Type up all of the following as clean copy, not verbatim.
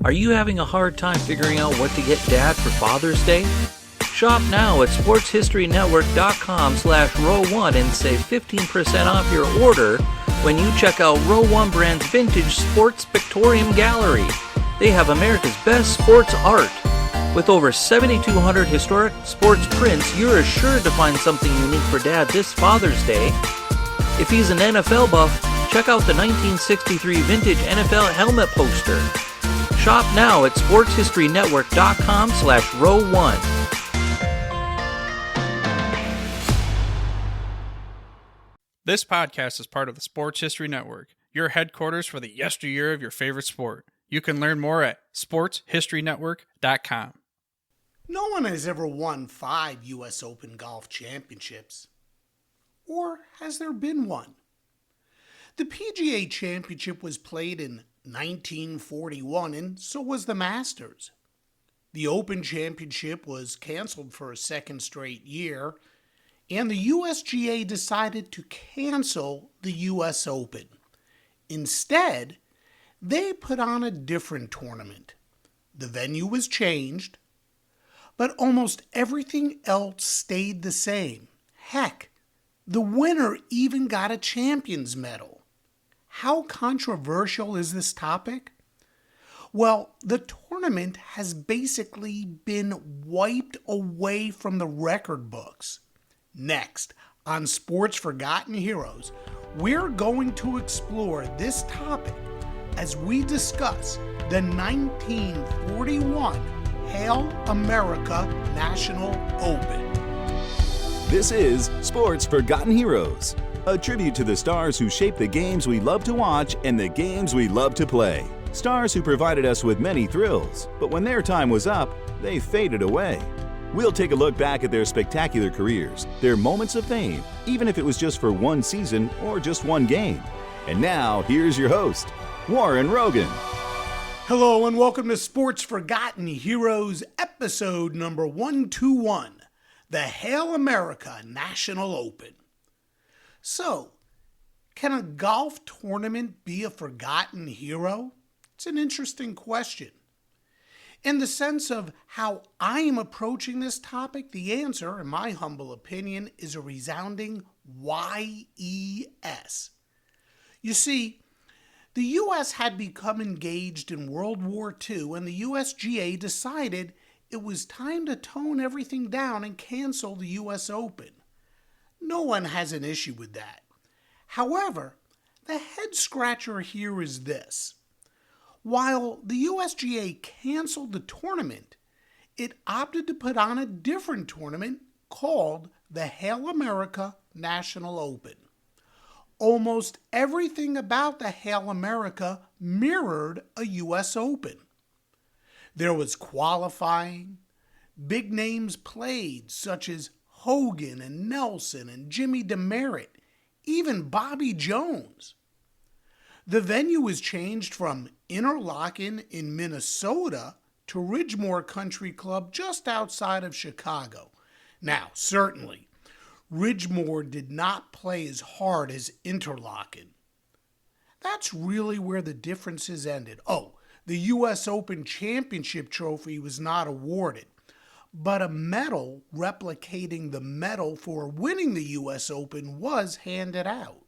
Are you having a hard time figuring out what to get Dad for Father's Day? Shop now at sportshistorynetwork.com/row1 and save 15% off your order when you check out Row 1 Brand's Vintage Sports Pictorium Gallery. They have America's best sports art. With over 7,200 historic sports prints, you're assured to find something unique for Dad this Father's Day. If he's an NFL buff, check out the 1963 vintage NFL helmet poster. Shop now at sportshistorynetwork.com/row1. This podcast is part of the Sports History Network, your headquarters for the yesteryear of your favorite sport. You can learn more at sportshistorynetwork.com. No one has ever won 5 U.S. Open golf championships. Or has there been one? The PGA Championship was played in 1941, and so was the Masters. The Open Championship was canceled for a second straight year, and the USGA decided to cancel the U.S. Open. Instead, they put on a different tournament. The venue was changed, but almost everything else stayed the same. Heck, the winner even got a champion's medal. How controversial is this topic? Well, the tournament has basically been wiped away from the record books. Next, on Sports Forgotten Heroes, we're going to explore this topic as we discuss the 1941 Hale America National Open. This is Sports Forgotten Heroes, a tribute to the stars who shaped the games we love to watch and the games we love to play. Stars who provided us with many thrills, but when their time was up, they faded away. We'll take a look back at their spectacular careers, their moments of fame, even if it was just for one season or just one game. And now, here's your host, Warren Rogan. Hello and welcome to Sports Forgotten Heroes, episode number 121, the Hale America National Open. So, can a golf tournament be a forgotten hero? It's an interesting question. In the sense of how I am approaching this topic, the answer, in my humble opinion, is a resounding YES. You see, the U.S. had become engaged in World War II, and the USGA decided it was time to tone everything down and cancel the U.S. Open. No one has an issue with that. However, the head-scratcher here is this. While the USGA canceled the tournament, it opted to put on a different tournament called the Hale America National Open. Almost everything about the Hale America mirrored a U.S. Open. There was qualifying, big names played such as Hogan and Nelson and Jimmy Demaret, even Bobby Jones. The venue was changed from Interlachen in Minnesota to Ridgemoor Country Club just outside of Chicago. Now, certainly, Ridgemoor did not play as hard as Interlachen. That's really where the differences ended. Oh, the U.S. Open Championship trophy was not awarded, but a medal replicating the medal for winning the U.S. Open was handed out.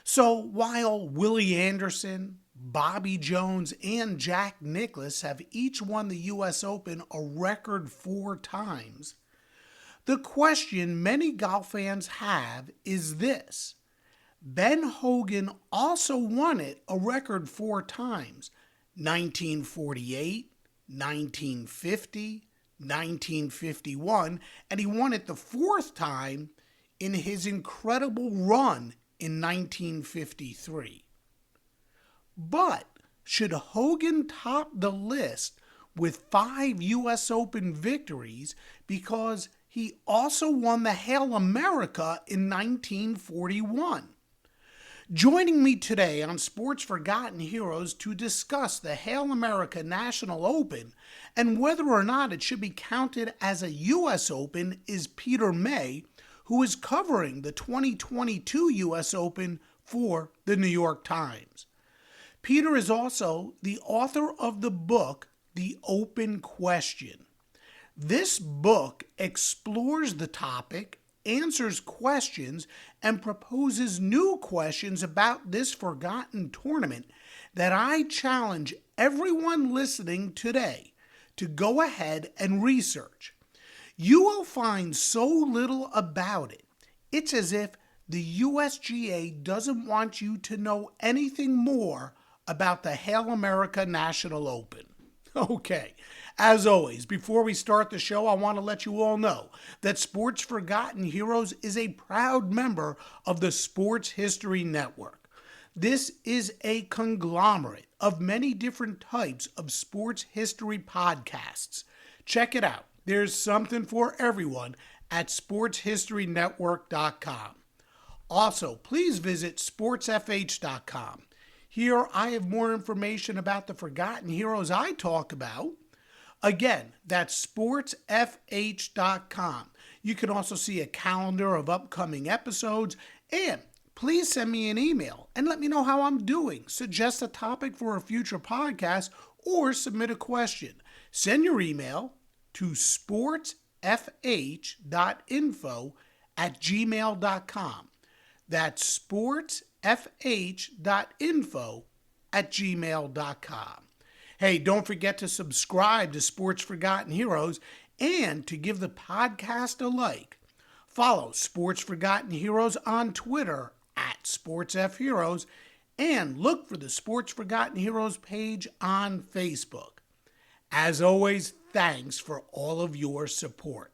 So while Willie Anderson, Bobby Jones, and Jack Nicklaus have each won the U.S. Open a record 4 times, the question many golf fans have is this. Ben Hogan also won it a record 4 times, 1948, 1950, 1951, and he won it the 4th time in his incredible run in 1953. But should Hogan top the list with 5 U.S. Open victories because he also won the Hale America in 1941? Joining me today on Sports Forgotten Heroes to discuss the Hale America National Open and whether or not it should be counted as a U.S. Open is Peter May, who is covering the 2022 U.S. Open for the New York Times. Peter is also the author of the book, The Open Question. This book explores the topic, answers questions, and proposes new questions about this forgotten tournament that I challenge everyone listening today to go ahead and research. You will find so little about it. It's as if the USGA doesn't want you to know anything more about the Hale America National Open. Okay, as always, before we start the show, I want to let you all know that Sports Forgotten Heroes is a proud member of the Sports History Network. This is a conglomerate of many different types of sports history podcasts. Check it out. There's something for everyone at sportshistorynetwork.com. Also, please visit sportsfh.com. Here I have more information about the forgotten heroes I talk about. Again, that's sportsfh.com. You can also see a calendar of upcoming episodes, and please send me an email and let me know how I'm doing. Suggest a topic for a future podcast or submit a question. Send your email to sportsfh.info@gmail.com. That's sportsfh.info@gmail.com. Hey, don't forget to subscribe to Sports Forgotten Heroes and to give the podcast a like. Follow Sports Forgotten Heroes on Twitter @SportsFHeroes and look for the Sports Forgotten Heroes page on Facebook. As always, thanks for all of your support.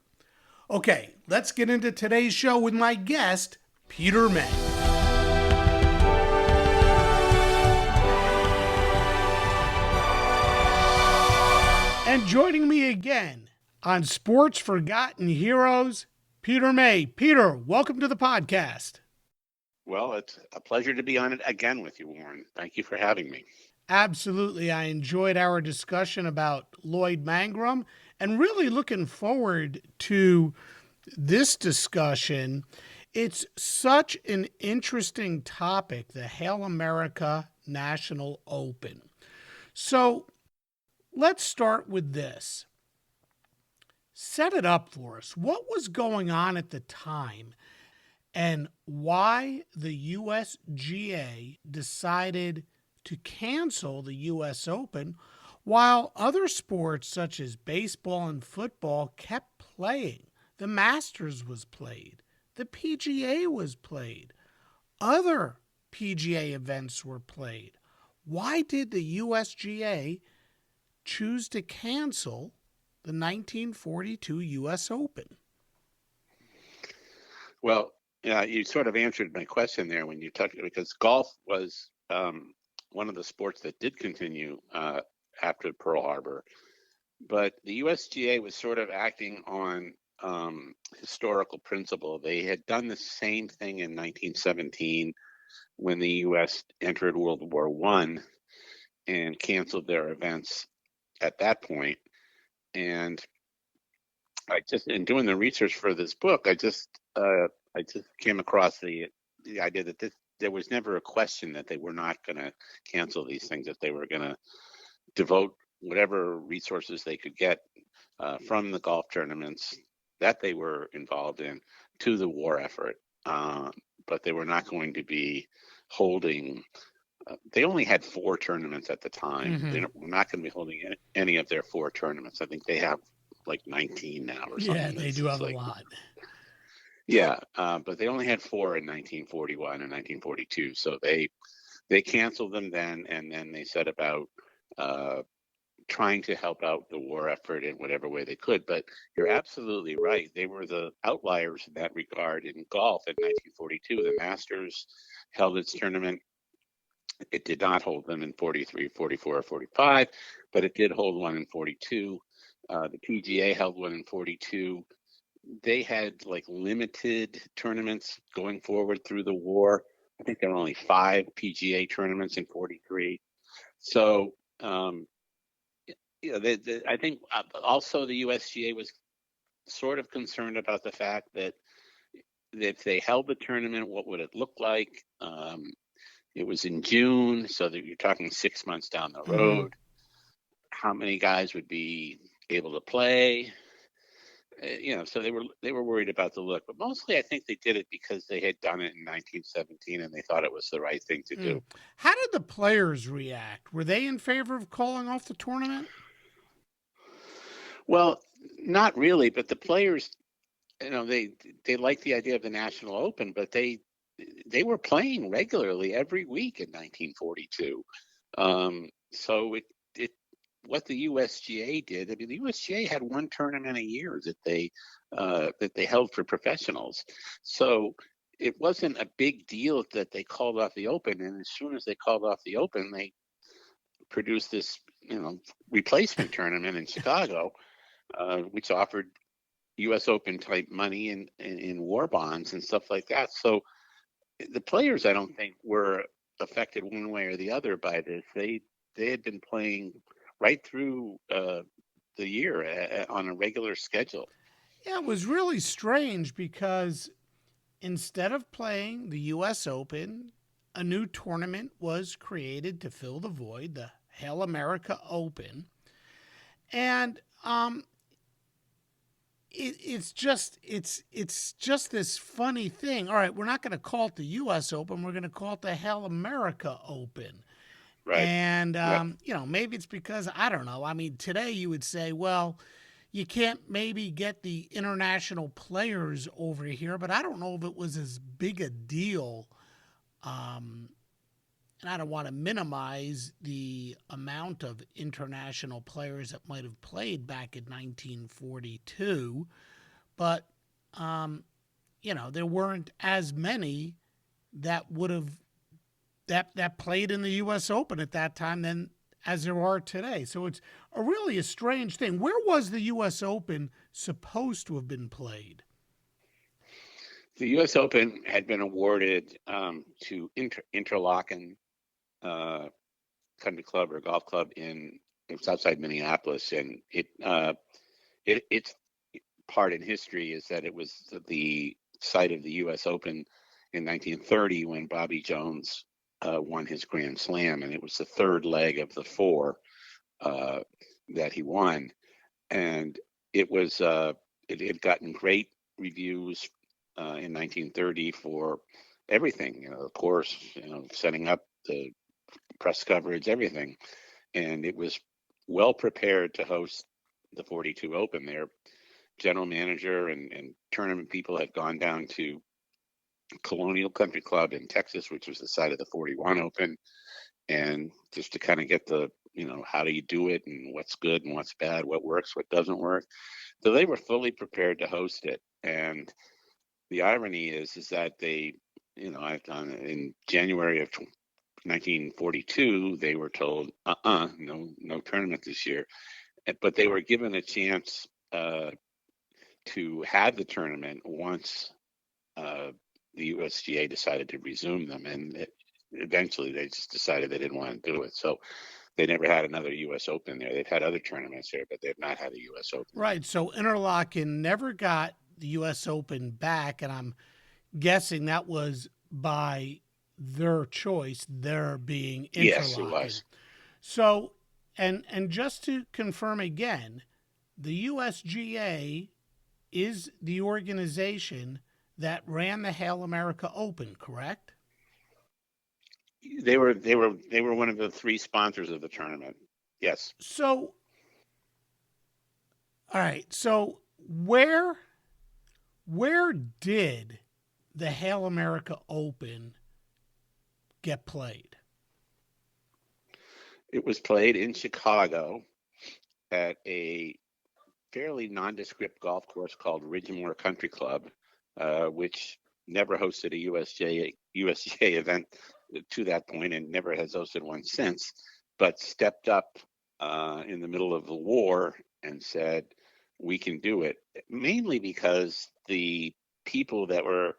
Okay, let's get into today's show with my guest, Peter May. And joining me again on Sports Forgotten Heroes, Peter May. Peter, welcome to the podcast. Well, it's a pleasure to be on it again with you, Warren. Thank you for having me. Absolutely. I enjoyed our discussion about Lloyd Mangrum and really looking forward to this discussion. It's such an interesting topic, the Hale America National Open. So let's start with this. Set it up for us. What was going on at the time and why the USGA decided to cancel the US Open while other sports such as baseball and football kept playing? The Masters was played. The PGA was played. Other PGA events were played. Why did the USGA choose to cancel the 1942 US Open? Well, you sort of answered my question there when you touched, because golf was one of the sports that did continue after Pearl Harbor. But the USGA was sort of acting on historical principle. They had done the same thing in 1917 when the U.S. entered World War I and canceled their events at that point. And I just, in doing the research for this book, I just came across the idea that there was never a question that they were not going to cancel these things, that they were going to devote whatever resources they could get from the golf tournaments that they were involved in to the war effort. But they were not going to be holding, they only had 4 tournaments at the time. Mm-hmm. They were not going to be holding any of their 4 tournaments. I think they have like 19 now or something. Yeah, they do have a lot. Yeah, but they only had 4 in 1941 and 1942. So they canceled them then, and then they set about trying to help out the war effort in whatever way they could. But you're absolutely right. They were the outliers in that regard in golf in 1942. The Masters held its tournament. It did not hold them in 43, 44, or 45, but it did hold one in 42. The PGA held one in 42. They had like limited tournaments going forward through the war. I think there were only 5 PGA tournaments in 43. So, I think also the USGA was sort of concerned about the fact that if they held the tournament, what would it look like? it was in June, so that you're talking 6 months down the road. How many guys would be able to play? So they were worried about the look, but mostly I think they did it because they had done it in 1917 and they thought it was the right thing to do. How did the players react? Were they in favor of calling off the tournament? Well, not really, but the players, they liked the idea of the National Open, but they were playing regularly every week in 1942. So what the USGA did, I mean, the USGA had one tournament a year that they held for professionals. So it wasn't a big deal that they called off the Open. And as soon as they called off the Open, they produced this, replacement tournament in Chicago, which offered U.S. Open type money in war bonds and stuff like that. So the players, I don't think, were affected one way or the other by this. They had been playing right through the year on a regular schedule. Yeah, it was really strange because instead of playing the U.S. Open, a new tournament was created to fill the void, the Hale America Open. And it's just this funny thing. All right, we're not going to call it the U.S. Open. We're going to call it the Hale America Open. Right. And, maybe it's because, I don't know. I mean, today you would say, well, you can't maybe get the international players over here, but I don't know if it was as big a deal. And I don't want to minimize the amount of international players that might have played back in 1942, but, there weren't as many that would have that played in the U.S. Open at that time than as there are today. So it's really a strange thing. Where was the U.S. Open supposed to have been played? The U.S. Open had been awarded to Interlachen Country Club or Golf Club it's outside Minneapolis, and its part in history is that it was the site of the U.S. Open in 1930 when Bobby Jones won his Grand Slam, and it was the third leg of the four that he won, and it had gotten great reviews in 1930 for everything, the course, setting up the press coverage, everything, and it was well prepared to host the 42 Open. Their general manager and tournament people had gone down to Colonial Country Club in Texas, which was the site of the 41 Open, and just to kind of get the, how do you do it and what's good and what's bad, what works, what doesn't work. So they were fully prepared to host it. And the irony is that they, in January of 1942, they were told, no tournament this year. But they were given a chance to have the tournament once the USGA decided to resume them, and eventually they just decided they didn't want to do it. So they never had another U.S. Open there. They've had other tournaments there, but they've not had a U.S. Open. Right. So Interlachen never got the U.S. Open back, and I'm guessing that was by their choice, their being Interlachen. Yes, it was. So, and just to confirm again, the USGA is the organization that ran the Hale America Open, correct? They were one of the three sponsors of the tournament. Yes. So, all right. So where did the Hale America Open get played? It was played in Chicago at a fairly nondescript golf course called Ridgemoor Country Club, which never hosted a USGA event to that point and never has hosted one since, but stepped up in the middle of the war and said, we can do it, mainly because the people that were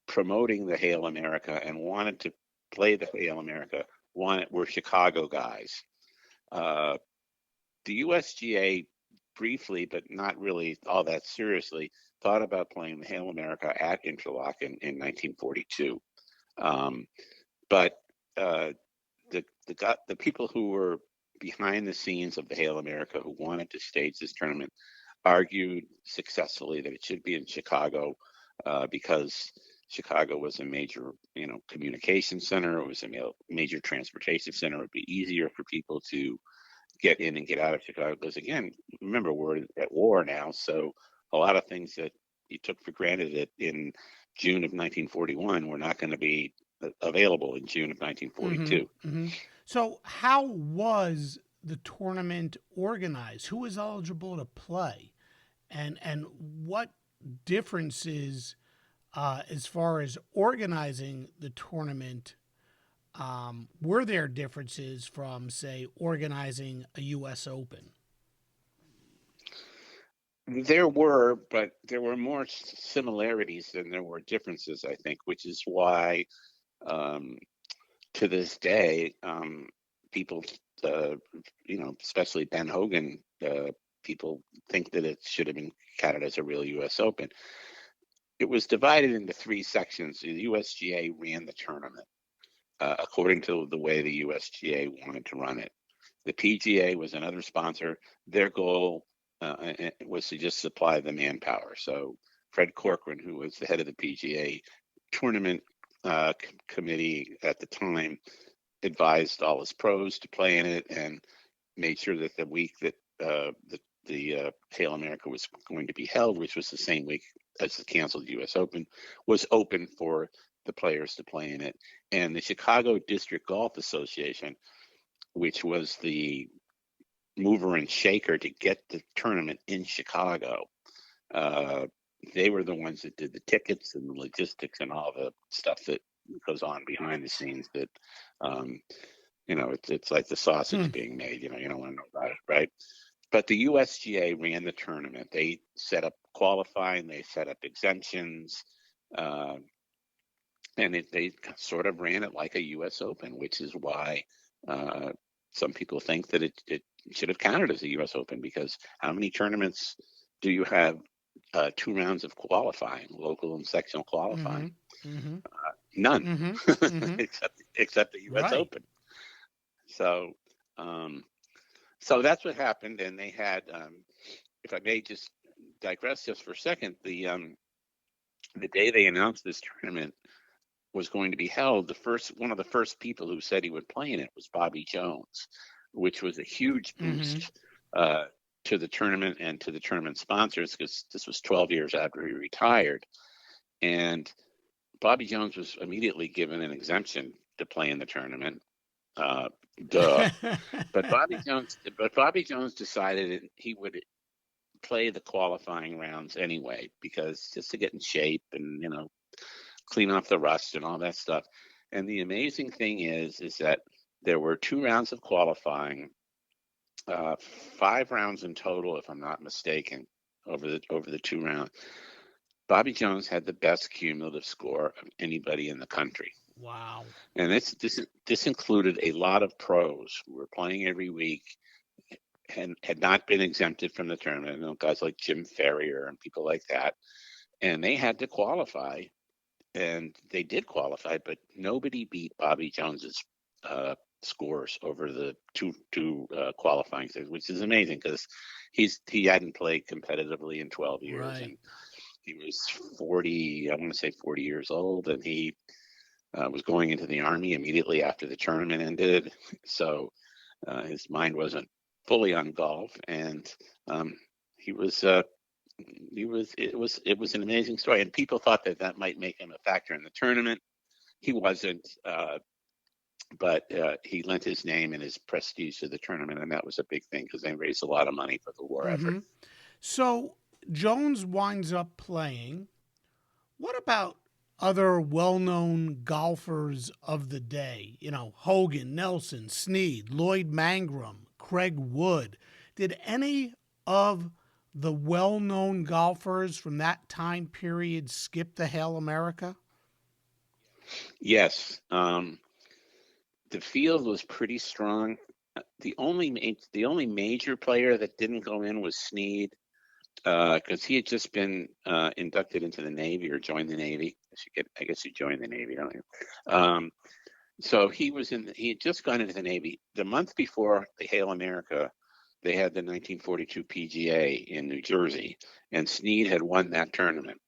promoting the Hale America and wanted to play the Hale America were Chicago guys. The USGA briefly, but not really all that seriously, thought about playing the Hale America at Interlachen in 1942. But the people who were behind the scenes of the Hale America, who wanted to stage this tournament, argued successfully that it should be in Chicago because Chicago was a major, communication center. It was a major transportation center. It would be easier for people to get in and get out of Chicago. Because again, remember, we're at war now, so a lot of things that you took for granted in June of 1941 were not going to be available in June of 1942. Mm-hmm. So how was the tournament organized? Who was eligible to play? And what differences as far as organizing the tournament, were there differences from, say, organizing a U.S. Open? There were, but there were more similarities than there were differences, I think, which is why to this day, people, especially Ben Hogan, people think that it should have been counted as a real U.S. Open. It was divided into three sections. The USGA ran the tournament according to the way the USGA wanted to run it. The PGA was another sponsor. Their goal was to just supply the manpower. So Fred Corcoran, who was the head of the PGA tournament committee at the time, advised all his pros to play in it and made sure that the week that the Hale America was going to be held, which was the same week as the canceled U.S. Open, was open for the players to play in it. And the Chicago District Golf Association, which was the mover and shaker to get the tournament in Chicago, they were the ones that did the tickets and the logistics and all the stuff that goes on behind the scenes that, it's like the sausage being made, you don't want to know about it, right? But the USGA ran the tournament. They set up qualifying, they set up exemptions, and they sort of ran it like a U.S. Open, which is why some people think that it should have counted as a U.S. Open, because how many tournaments do you have 2 rounds of qualifying, local and sectional qualifying? Mm-hmm. None, Mm-hmm. except the U.S. Right. Open. So that's what happened, and they had, if I may just digress just for a second, the day they announced this tournament was going to be held, one of the first people who said he would play in it was Bobby Jones, which was a huge boost to the tournament and to the tournament sponsors, because this was 12 years after he retired. And Bobby Jones was immediately given an exemption to play in the tournament. Duh. But Bobby Jones decided he would play the qualifying rounds anyway, because just to get in shape and, clean off the rust and all that stuff. And the amazing thing is that there were 2 rounds of qualifying, 5 rounds in total, if I'm not mistaken, over the 2 rounds. Bobby Jones had the best cumulative score of anybody in the country. Wow. And this included a lot of pros who were playing every week and had not been exempted from the tournament. Guys like Jim Ferrier and people like that. And they had to qualify. And they did qualify, but nobody beat Bobby Jones's scores over the two qualifying things, which is amazing, because he hadn't played competitively in 12 years, Right. and he was 40 years old, and he was going into the Army immediately after the tournament ended, so his mind wasn't fully on golf, and it was an amazing story, and people thought that might make him a factor in the tournament. He wasn't, but he lent his name and his prestige to the tournament, and that was a big thing because they raised a lot of money for the war effort. So Jones winds up playing. What about other well-known golfers of the day? Hogan, Nelson, Snead, Lloyd Mangrum, Craig Wood. Did any of the well-known golfers from that time period skip the Hale America? Yes. The field was pretty strong. The only major player that didn't go in was Snead, because he had just been inducted into the Navy or joined the Navy. I guess you joined the Navy, don't you? So he had just gone into the Navy. The month before the Hale America, they had the 1942 PGA in New Jersey, and Snead had won that tournament.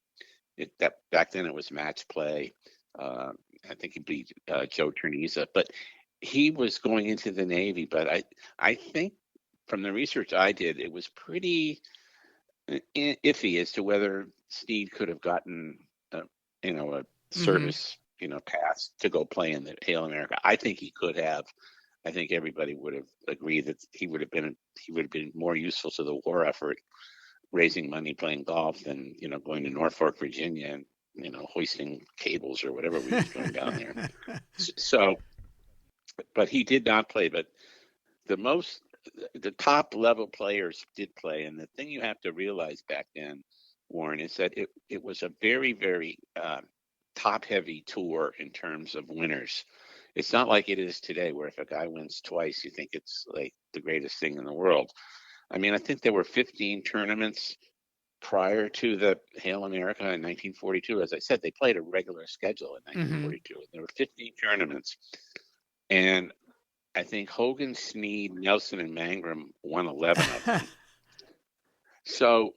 Back then it was match play. I think he beat Joe Ternisa, but he was going into the Navy. But I think from the research I did, it was pretty iffy as to whether Snead could have gotten a service pass to go play in the Hale America. I think he could have. I think everybody would have agreed that he would have been more useful to the war effort, raising money playing golf than going to Norfolk, Virginia, and hoisting cables or whatever we was doing down there. So, but he did not play. But the top level players did play, and the thing you have to realize back then, Warren, is that it was a very, very top heavy tour in terms of winners. It's not like it is today, where if a guy wins twice, you think it's like the greatest thing in the world. I mean, I think there were 15 tournaments prior to the Hale America in 1942. As I said, they played a regular schedule in 1942. There were 15 tournaments. And I think Hogan, Snead, Nelson, and Mangrum won 11 of them. So,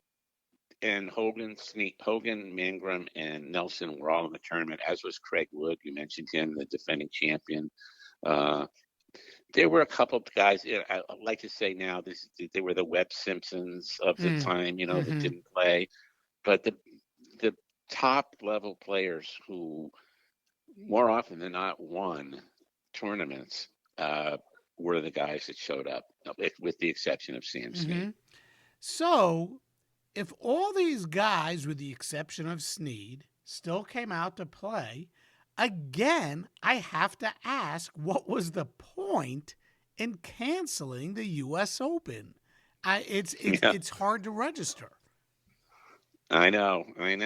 and Hogan, Mangrum, and Nelson were all in the tournament, as was Craig Wood. You mentioned him, the defending champion. There were a couple of guys, I like to say now, they were the Webb Simpsons of the time, that didn't play. But the top level players who more often than not won tournaments were the guys that showed up, with the exception of Sam Snead. So, if all these guys, with the exception of Snead, still came out to play, again, I have to ask, what was the point in canceling the U.S. Open? It's hard to register. I know. I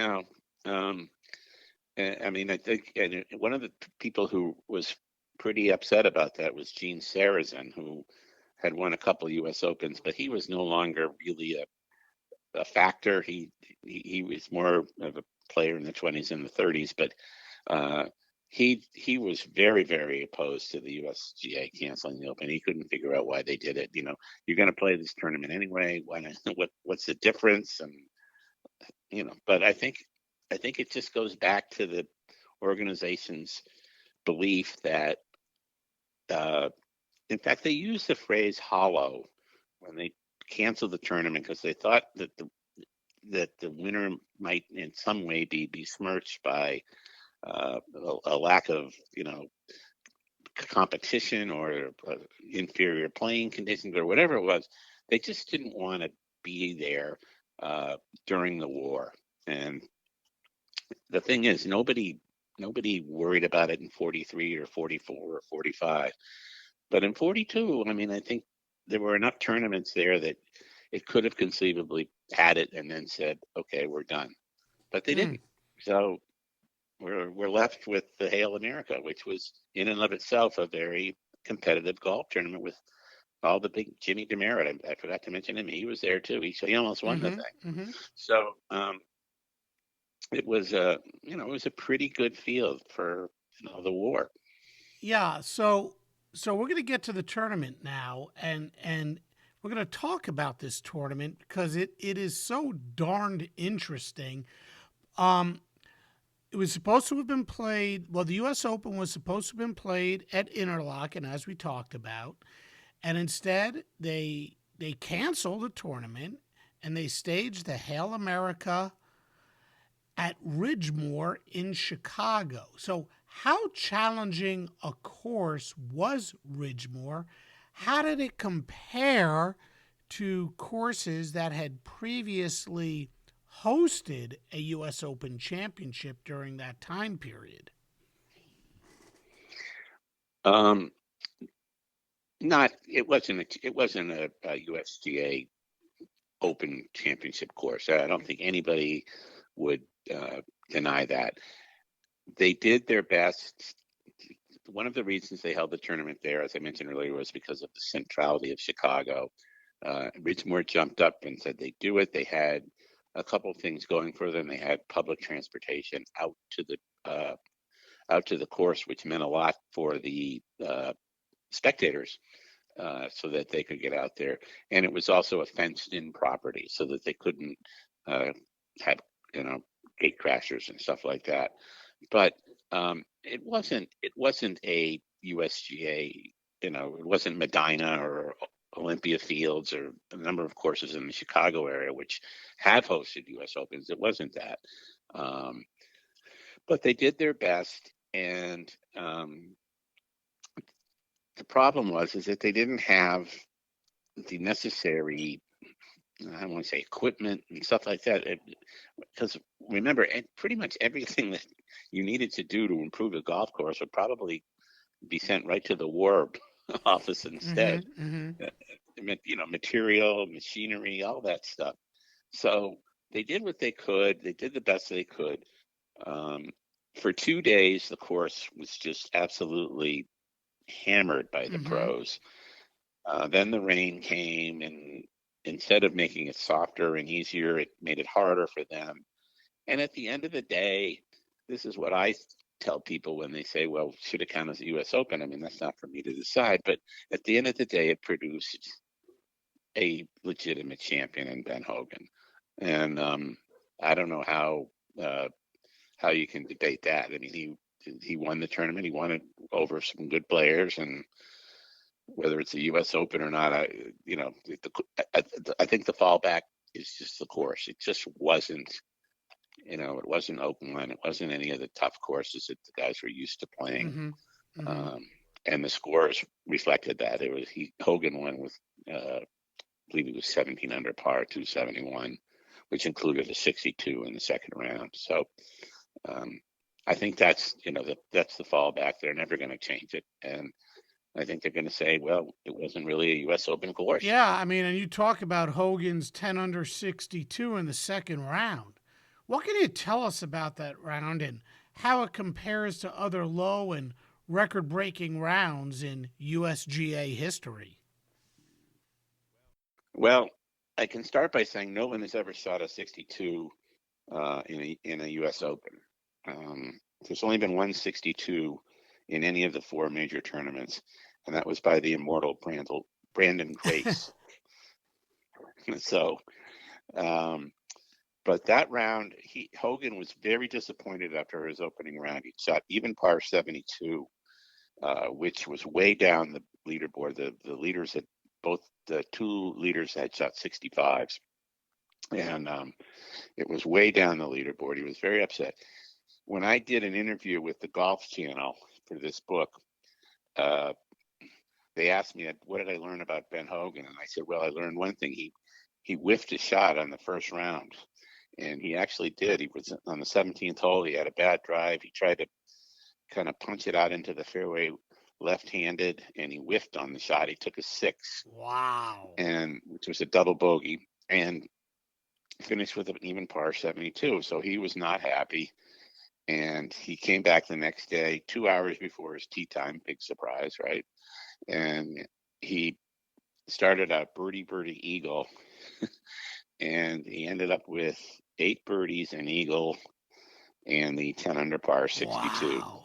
mean, I think one of the people who was pretty upset about that was Gene Sarazen, who had won a couple of U.S. Opens, but he was no longer really a factor. He was more of a player in the 20s and the 30s, but he was very, very opposed to the USGA canceling the Open. He couldn't figure out why they did it. You're going to play this tournament anyway. Why not? What's the difference? And but I think it just goes back to the organization's belief that, in fact, they used the phrase "hollow" when they canceled the tournament, because they thought that the winner might in some way be besmirched by a lack of competition or inferior playing conditions or whatever it was. They just didn't want to be there during the war. And the thing is, nobody worried about it in 43 or 44 or 45, but in 42, I mean, I think there were enough tournaments there that it could have conceivably had it and then said, okay, we're done. But they didn't. So we're left with the Hale America, which was in and of itself a very competitive golf tournament with all the big Jimmy Demaret. I forgot to mention him. He was there too. He almost won the thing. So it was it was a pretty good field for the war. Yeah. So we're going to get to the tournament now, and we're going to talk about this tournament because it is so darned interesting. It was supposed to have been played. Well, the U.S. Open was supposed to have been played at Interlachen, as we talked about, and instead they canceled the tournament and they staged the Hale America at Ridgemoor in Chicago. So, how challenging a course was Ridgemoor? How did it compare to courses that had previously hosted a U.S. Open championship during that time period? It wasn't a USGA Open championship course. I don't think anybody would deny that. They did their best. One of the reasons they held the tournament there, as I mentioned earlier, was because of the centrality of Chicago. Ridgemoor jumped up and said they'd do it. They had a couple of things going for them. They had public transportation out out to the course, which meant a lot for the spectators, so that they could get out there. And it was also a fenced-in property, so that they couldn't have gate crashers and stuff like that. But it wasn't a USGA. It wasn't Medina or Olympia Fields or a number of courses in the Chicago area which have hosted U.S. Opens. It wasn't that. But they did their best, and the problem is that they didn't have the necessary, I don't want to say equipment and stuff like that. Because remember, pretty much everything that you needed to do to improve a golf course would probably be sent right to the War Office instead. Material, machinery, all that stuff. So they did what they could. They did the best they could. For 2 days, the course was just absolutely hammered by the pros. Then the rain came, and instead of making it softer and easier, it made it harder for them. And at the end of the day, this is what I tell people when they say, well, should it count as a U.S. Open? I mean, that's not for me to decide. But at the end of the day, it produced a legitimate champion in Ben Hogan. And I don't know how you can debate that. I mean, he won the tournament. He won it over some good players, and whether it's a U.S. Open or not, I think the fallback is just the course. It just wasn't, it wasn't Oakland. It wasn't any of the tough courses that the guys were used to playing. And the scores reflected that. Hogan won with, I believe it was 17 under par, 271, which included a 62 in the second round. So I think that's the fallback. They're never going to change it. And I think they're going to say, well, it wasn't really a U.S. Open course. Yeah, I mean, and you talk about Hogan's 10 under 62 in the second round. What can you tell us about that round and how it compares to other low and record-breaking rounds in USGA history? Well, I can start by saying no one has ever shot a 62 in a U.S. Open. There's only been one 62 in any of the four major tournaments, and that was by the immortal Brandon Grace. So, but that round, Hogan was very disappointed after his opening round. He shot even par 72, which was way down the leaderboard. The leaders had the two leaders had shot 65s, and it was way down the leaderboard. He was very upset. When I did an interview with the Golf Channel for this book, they asked me, what did I learn about Ben Hogan? And I said, well, I learned one thing. He whiffed a shot on the first round, and he actually did. He was on the 17th hole. He had a bad drive. He tried to kind of punch it out into the fairway left-handed, and he whiffed on the shot. He took a 6. Wow. Which was a double bogey, and finished with an even par 72. So he was not happy. And he came back the next day, 2 hours before his tee time. Big surprise, right? And he started out birdie eagle, and he ended up with 8 birdies, an eagle, and the 10 under par 62. Wow.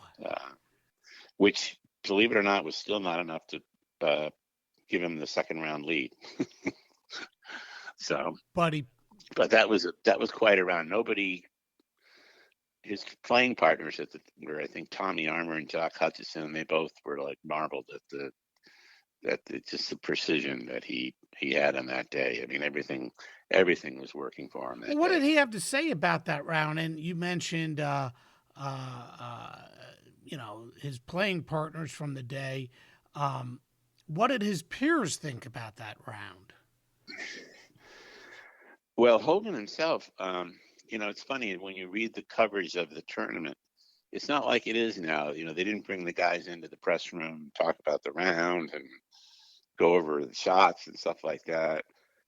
Which, believe it or not, was still not enough to give him the second round lead. So, but that was quite a round. His playing partners were, I think, Tommy Armour and Jock Hutchison, and they both were like marveled at just the precision that he had on that day. I mean, everything was working for him. What did he have to say about that round? And you mentioned, his playing partners from the day. What did his peers think about that round? Well, Hogan himself, it's funny when you read the coverage of the tournament, it's not like it is now. They didn't bring the guys into the press room and talk about the round and go over the shots and stuff like that.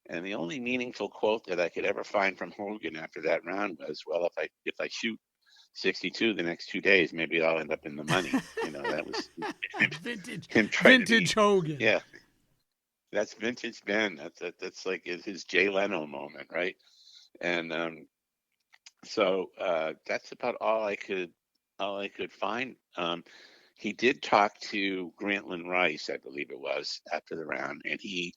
And the only meaningful quote that I could ever find from Hogan after that round was, well, if I shoot 62 the next 2 days, maybe I'll end up in the money. That was vintage Hogan. Yeah. That's vintage Ben. That's like his Jay Leno moment, right? And so that's about all I could all I could find. He did talk to Grantland Rice, I believe it was, after the round, and he,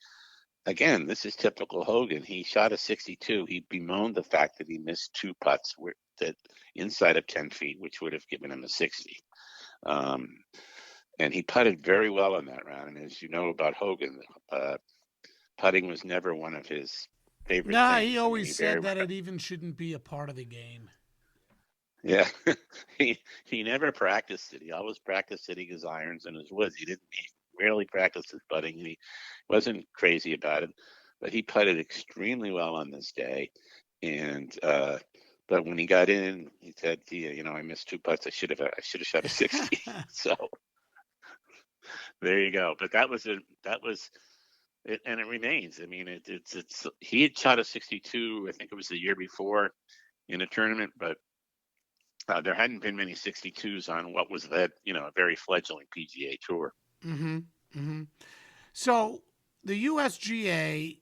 again, this is typical Hogan. He shot a 62. He bemoaned the fact that he missed two putts that inside of 10 feet, which would have given him a 60. And he putted very well in that round. And as you know about Hogan, putting was never one of his favorite things. He always said that it even shouldn't be a part of the game. Yeah, he never practiced it. He always practiced hitting his irons and his woods. He rarely practiced his putting. He wasn't crazy about it, but he putted extremely well on this day. And but when he got in, he said, I missed two putts. I should have shot a 60." So there you go. But that was it, and it remains. I mean, it's he had shot a 62. I think it was the year before in a tournament, but there hadn't been many 62s on what was that, a very fledgling PGA tour. Mm-hmm. Mm-hmm. So the USGA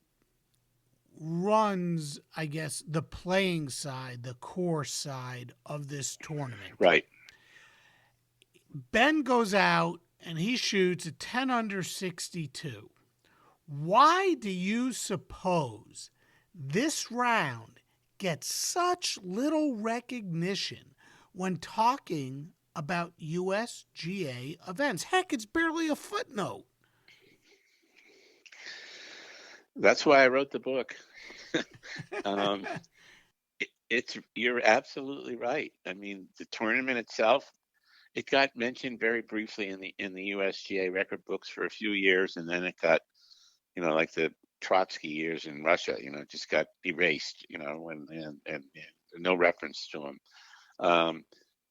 runs, I guess, the playing side, the course side of this tournament. Right. Ben goes out and he shoots a 10 under 62. Why do you suppose this round gets such little recognition when talking about USGA events? Heck, it's barely a footnote. That's why I wrote the book. You're absolutely right. I mean, the tournament itself, it got mentioned very briefly in the USGA record books for a few years, and then it got, like the Trotsky years in Russia, just got erased, and no reference to them.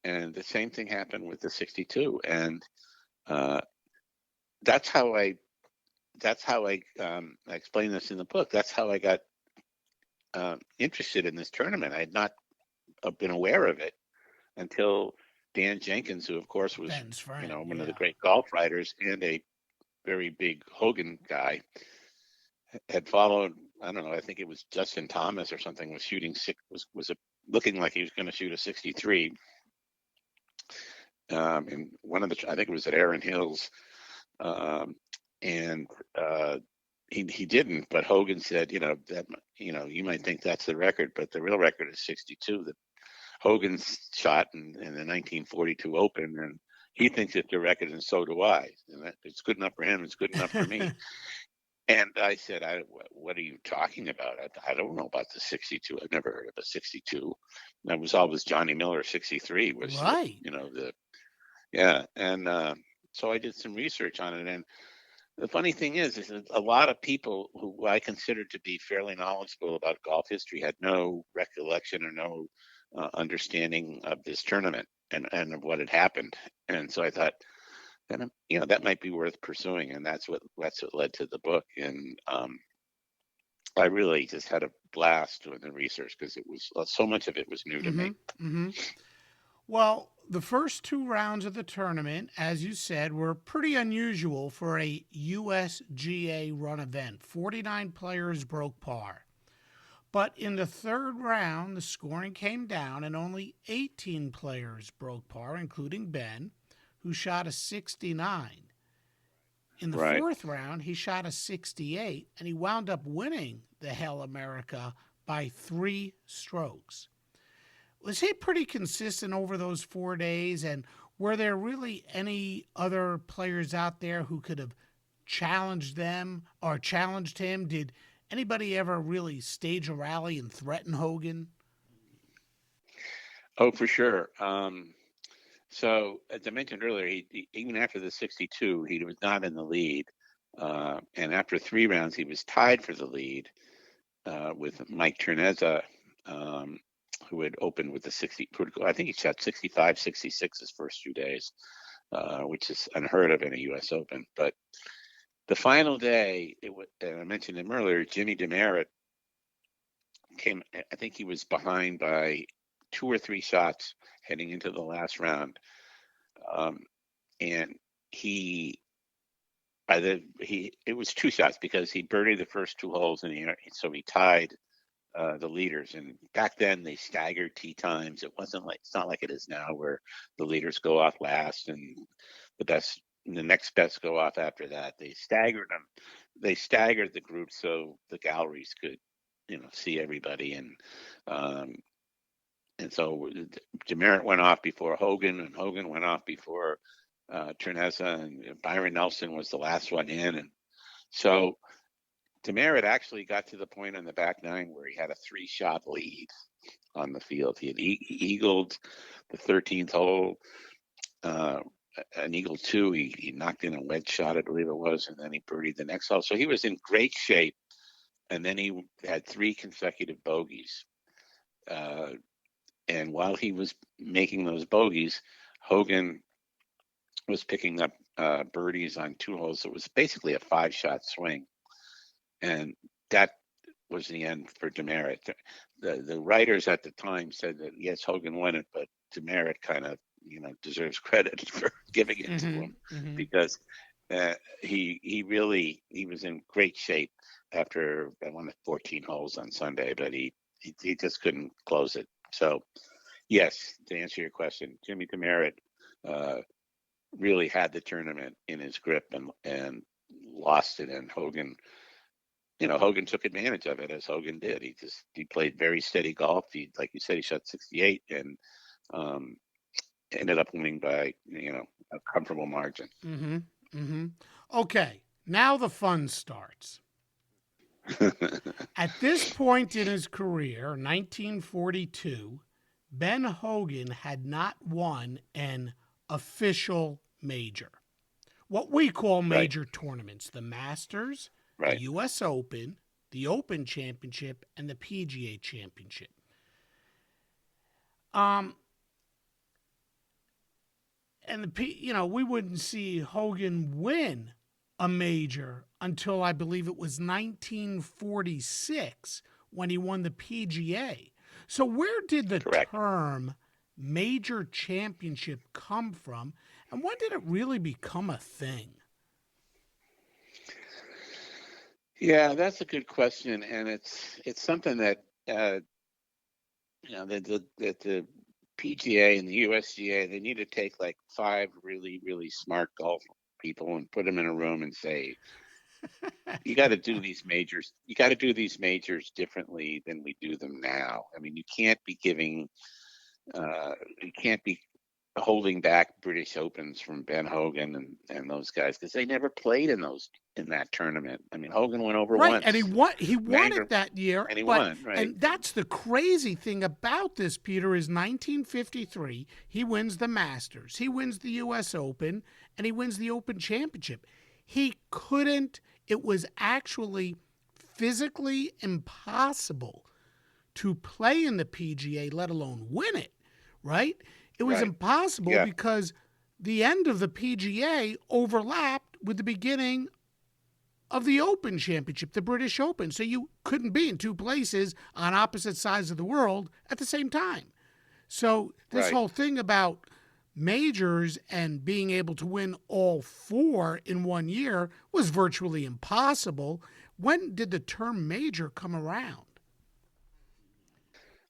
And the same thing happened with the 62, and that's how I explain this in the book. That's how I got interested in this tournament. I had not been aware of it until Dan Jenkins, who of course was Ben's friend, one of the great golf writers and a very big Hogan guy, had followed. I don't know. I think it was Justin Thomas or something was shooting looking like he was going to shoot a 63. And I think it was at Erin Hills, and he didn't. But Hogan said, that you might think that's the record, but the real record is 62 that Hogan's shot in the 1942 Open, and he thinks it's the record, and so do I. And it's good enough for him. It's good enough for me. And I said, what are you talking about? I don't know about the 62. I've never heard of a 62. That was always Johnny Miller 63 was, right. Yeah. And so I did some research on it. And the funny thing is that a lot of people who I considered to be fairly knowledgeable about golf history had no recollection or no understanding of this tournament and of what had happened. And so I thought, that might be worth pursuing, and that's what led to the book. And I really just had a blast doing the research because it was so much of it was new to me. Mm-hmm. Well, the first two rounds of the tournament, as you said, were pretty unusual for a USGA run event. 49 players broke par. But in the third round, the scoring came down, and only 18 players broke par, including Ben, who shot a 69. In the fourth round, he shot a 68, and he wound up winning the Hale America by 3 strokes. Was he pretty consistent over those 4 days, and were there really any other players out there who could have challenged them or challenged him? Did anybody ever really stage a rally and threaten Hogan? Oh, for sure. So, as I mentioned earlier, even after the 62, he was not in the lead. And after 3 rounds, he was tied for the lead with Mike Terneza, who had opened with the 60. I think he shot 65, 66 his first 2 days, which is unheard of in a U.S. Open. But the final day, and I mentioned him earlier, Jimmy Demaret came. I think he was behind by 2 or 3 shots heading into the last round, and it was 2 shots because he birdied the first 2 holes in the air, so he tied the leaders. And back then they staggered tee times. It's not like it is now where the leaders go off last and the next best go off after that. They staggered them. They staggered the group so the galleries could, see everybody. And so Demaret went off before Hogan, and Hogan went off before Terneza, and Byron Nelson was the last one in. And so Demaret actually got to the point on the back nine where he had a 3-shot lead on the field. He had eagled the 13th hole, an eagle 2. He knocked in a wedge shot, I believe it was, and then he birdied the next hole. So he was in great shape. And then he had 3 consecutive bogeys. And while he was making those bogeys, Hogan was picking up birdies on 2 holes. It was basically a 5-shot swing. And that was the end for Demaret. The writers at the time said that, yes, Hogan won it, but Demaret kind of, deserves credit for giving it to him because he was in great shape after I won 14 holes on Sunday, but he just couldn't close it. So, yes, to answer your question, Jimmy Demaret really had the tournament in his grip and lost it. And Hogan took advantage of it, as Hogan did. He played very steady golf. Like you said, he shot 68 and ended up winning by a comfortable margin. Okay, now the fun starts. At this point in his career, 1942, Ben Hogan had not won an official major. What we call major tournaments, the Masters, the U.S. Open, the Open Championship, and the PGA Championship. And we wouldn't see Hogan win a major until I believe it was 1946 when he won the PGA. So where did the term major championship come from, and when did it really become a thing? Yeah, that's a good question, and it's something that the PGA and the USGA, they need to take like 5 really, really smart golf people and put them in a room and say, you got to do these majors. You got to do these majors differently than we do them now. I mean, you can't be holding back British Opens from Ben Hogan and those guys because they never played in that tournament. I mean, Hogan went over once, and he won it that year, and he won. Right, and that's the crazy thing about this, Peter. Is 1953 he wins the Masters, he wins the U.S. Open, and he wins the Open Championship. He couldn't. It was actually physically impossible to play in the PGA, let alone win it. Right? It was impossible because the end of the PGA overlapped with the beginning of the Open Championship, the British Open. So you couldn't be in 2 places on opposite sides of the world at the same time. So this whole thing about majors and being able to win all 4 in 1 year was virtually impossible. When did the term major come around?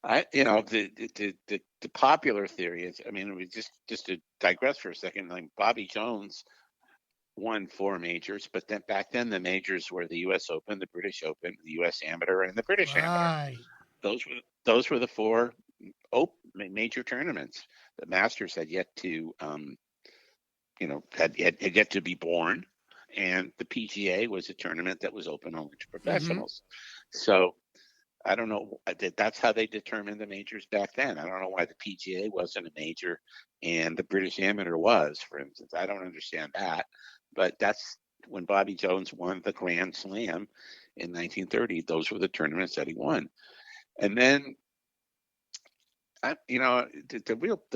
The popular theory is, I mean, it was just to digress for a second, like Bobby Jones won 4 majors, but then back then the majors were the U.S. Open, the British Open, the U.S. Amateur, and the British Amateur. Those were the 4 major tournaments. The Masters had yet to, had yet to be born, and the PGA was a tournament that was open only to professionals. So I don't know. That's how they determined the majors back then. I don't know why the PGA wasn't a major and the British Amateur was, for instance. I don't understand that. But that's when Bobby Jones won the Grand Slam in 1930. Those were the tournaments that he won. And then, the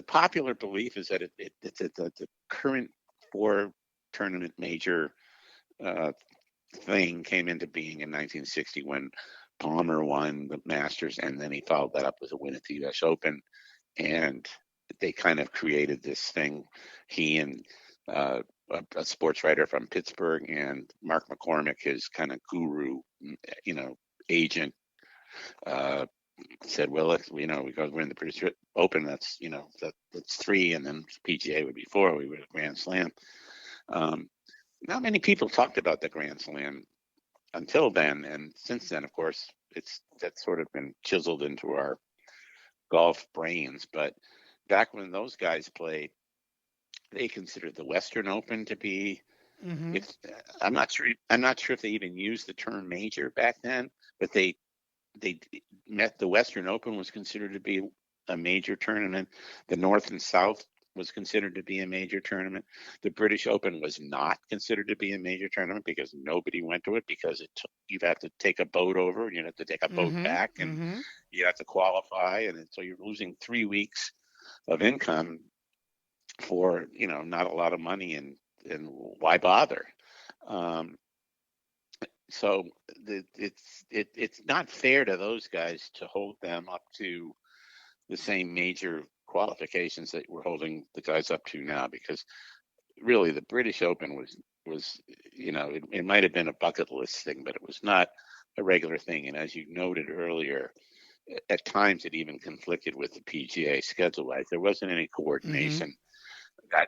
popular belief is that the current 4 tournament major thing came into being in 1960 when Palmer won the Masters, and then he followed that up with a win at the U.S. Open, and they kind of created this thing. He and a sports writer from Pittsburgh and Mark McCormick, his kind of guru, agent, said, well, because we're in the British Open, that's 3, and then PGA would be 4. We were a Grand Slam. Not many people talked about the Grand Slam until then, and since then, of course, that's sort of been chiseled into our golf brains. But back when those guys played, they considered the Western Open to be. Mm-hmm. I'm not sure if they even used the term major back then, but they met the Western Open was considered to be a major tournament. The North and South was considered to be a major tournament. The British Open was not considered to be a major tournament because nobody went to it, because you'd have to take a boat over, and you'd have to take a boat back, and you have to qualify, and so you're losing 3 weeks of income for not a lot of money, and why bother? So it's not fair to those guys to hold them up to the same major qualifications that we're holding the guys up to now, because really the British Open was it might have been a bucket list thing, but it was not a regular thing. And as you noted earlier, at times it even conflicted with the PGA schedule-wise. There wasn't any coordination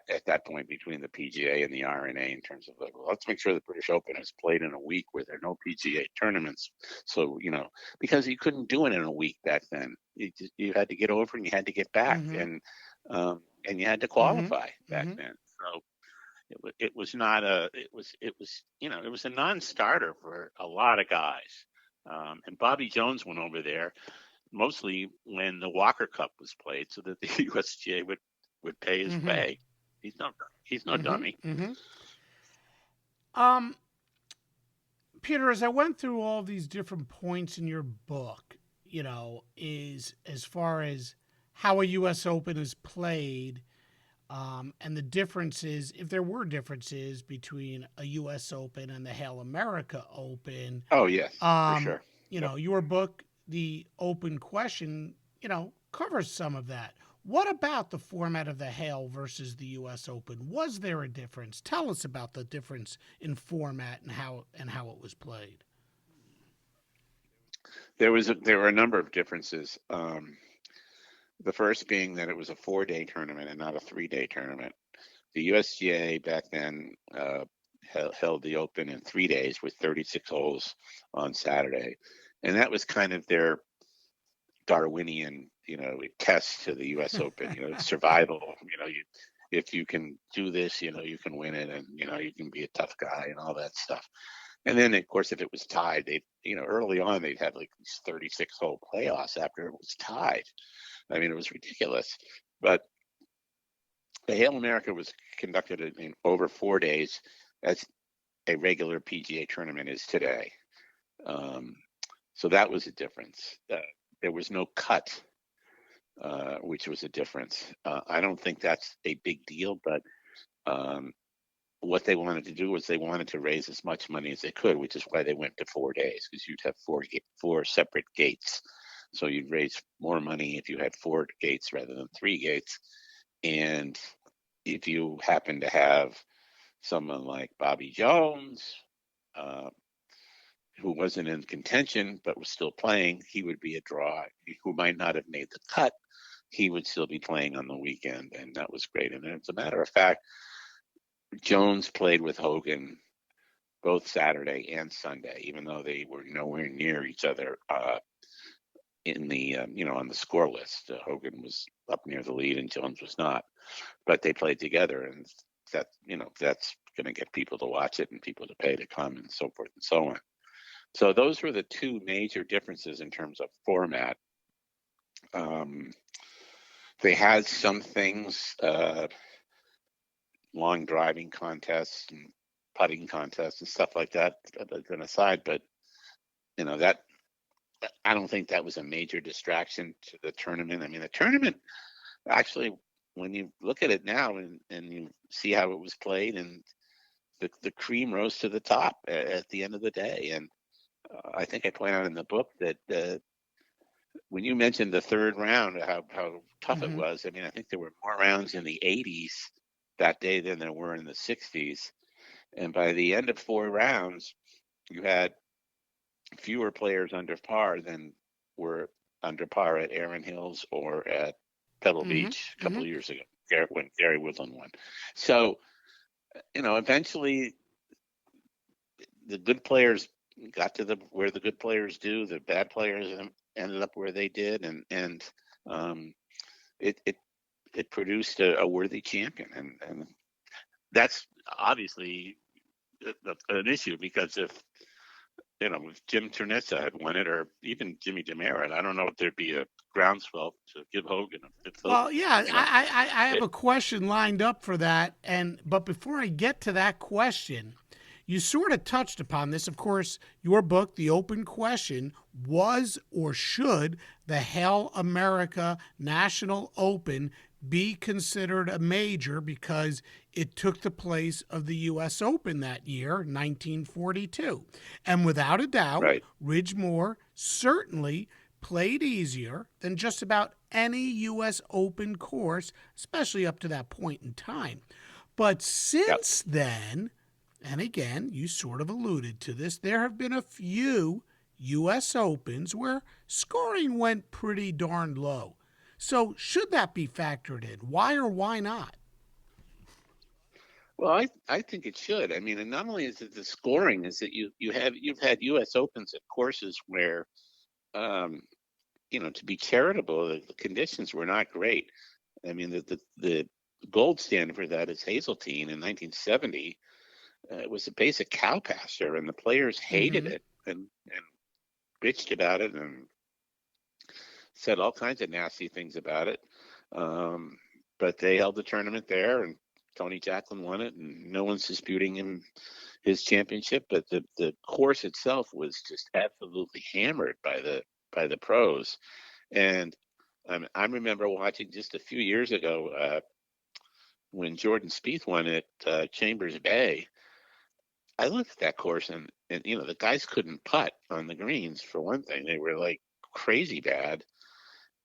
at that point between the PGA and the R&A in terms of, let's make sure the British Open is played in a week where there are no PGA tournaments. So, because you couldn't do it in a week back then. You had to get over and you had to get back, and you had to qualify back then. So it was a non-starter for a lot of guys. And Bobby Jones went over there mostly when the Walker Cup was played, so that the USGA would pay his way. He's no dummy. Peter, as I went through all these different points in your book, is as far as how a U.S. Open is played, and the differences, if there were differences between a U.S. Open and the Hale America Open. Oh, yes, for sure. Your book, The Open Question, covers some of that. What about the format of the Hale versus the U.S. Open? Was there a difference? Tell us about the difference in format and how it was played. There were a number of differences. The first being that it was a 4-day tournament and not a 3-day tournament. The USGA back then held the Open in 3 days with 36 holes on Saturday, and that was kind of their Darwinian, test to the U.S. Open, survival. If you can do this, you can win it, and you can be a tough guy and all that stuff. And then, of course, if it was tied, early on they'd have like these 36-hole playoffs after it was tied. I mean, it was ridiculous. But the Hale America was conducted in over 4 days, as a regular PGA tournament is today. So that was a difference. There was no cut, which was a difference. I don't think that's a big deal, but what they wanted to do was they wanted to raise as much money as they could, which is why they went to 4 days, because you'd have four separate gates. So you'd raise more money if you had 4 gates rather than 3 gates. And if you happen to have someone like Bobby Jones, who wasn't in contention but was still playing, he would be a draw. Who might not have made the cut, he would still be playing on the weekend, and that was great. And as a matter of fact, Jones played with Hogan both Saturday and Sunday, even though they were nowhere near each other in the on the score list. Hogan was up near the lead and Jones was not, but they played together, and that's going to get people to watch it and people to pay to come and so forth and so on. So those were the two major differences in terms of format. They had some things, long driving contests and putting contests and stuff like that, an aside, but that, I don't think that was a major distraction to the tournament. I mean, the tournament, actually, when you look at it now and you see how it was played, and the cream rose to the top at the end of the day. And I think I point out in the book that when you mentioned the third round, how tough it was. I mean, I think there were more rounds in the 80s that day than there were in the 60s. And by the end of 4 rounds, you had fewer players under par than were under par at Erin Hills or at Pebble Mm-hmm. Beach a couple of years ago, when Gary Woodland won. So, eventually the good players got to where the good players do. The bad players ended up where they did, and it produced a worthy champion, and that's obviously an issue, because if Jim Ternissa had won it, or even Jimmy Demaret, I don't know if there'd be a groundswell to give Hogan a fifth. Well, yeah, I have a question lined up for that, but before I get to that question, you sort of touched upon this. Of course, your book, The Open Question, was or should the Hale America National Open be considered a major because it took the place of the U.S. Open that year, 1942. And without a doubt, Right. Ridgemoor certainly played easier than just about any U.S. Open course, especially up to that point in time. But since then, and again, you sort of alluded to this, there have been a few U.S. Opens where scoring went pretty darn low. So should that be factored in? Why or why not? Well, I think it should. I mean, and not only is it the scoring, is that you've had U.S. Opens at courses where, to be charitable, the conditions were not great. I mean, the gold standard for that is Hazeltine in 1970. It was a basic cow pasture, and the players hated it and bitched about it and said all kinds of nasty things about it. But they held the tournament there, and Tony Jacklin won it, and no one's disputing his championship. But the course itself was just absolutely hammered by the pros. And I remember watching just a few years ago when Jordan Spieth won at Chambers Bay. I looked at that course, and the guys couldn't putt on the greens, for one thing. They were like crazy bad.